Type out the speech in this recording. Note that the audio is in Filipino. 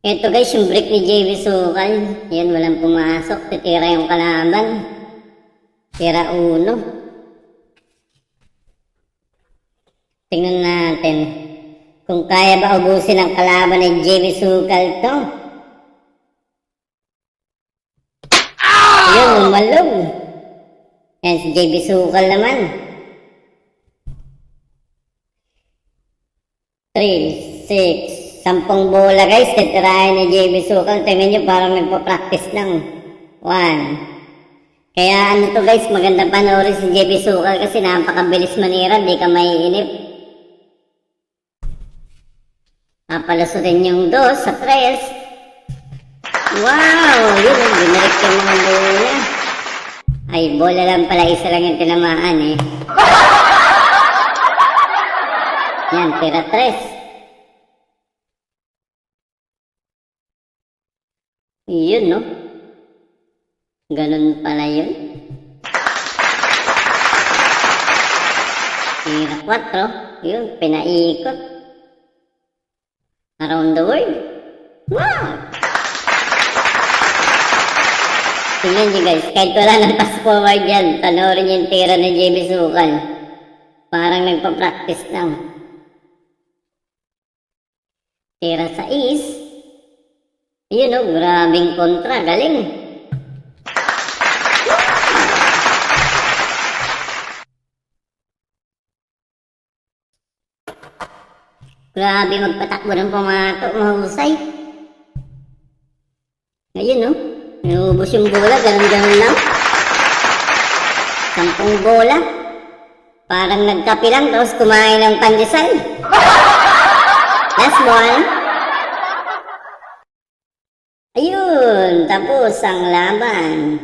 Ito guys, yung break ni JV Sukal. Yan, walang pumasok. Titira yung kalaban. Tira uno. Tingnan natin kung kaya ba ubusin ang kalaban ni JV Sukal to. Yun, umalog. Yan, si JV Sukal naman. 3, 6, 10 bola guys, titirahin ni JV Sukal. Tingnan nyo, parang nagpa-practice lang. 1. Kaya ano to guys, maganda panoorin si JV Sukal kasi napakabilis manira, di ka maiinip. Papalasutin yung 2 sa 3. Wow! Yun, binalik yung mga bola. Ay, bola lang pala, isa lang yung tinamaan eh. Yan, tira 3. Yun, no? Ganun pala yun. Tira 4. Yun, pinaikot. Around the world. Wow! Tingnan nyo guys, kahit wala ng pass forward yan, panoorin yung tira ni JV Sukal. Parang nagpa-practice lang. Tira sa yun o, grabing kontra, galing. Grabe magpatakbo ng pumato, mahusay. Ngayon o, inubos yung bola, ganun-ganun lang. 10 bola. Parang nagkapi lang, tapos kumain ng pandesal. Last one. Ayun, tapos ang laban.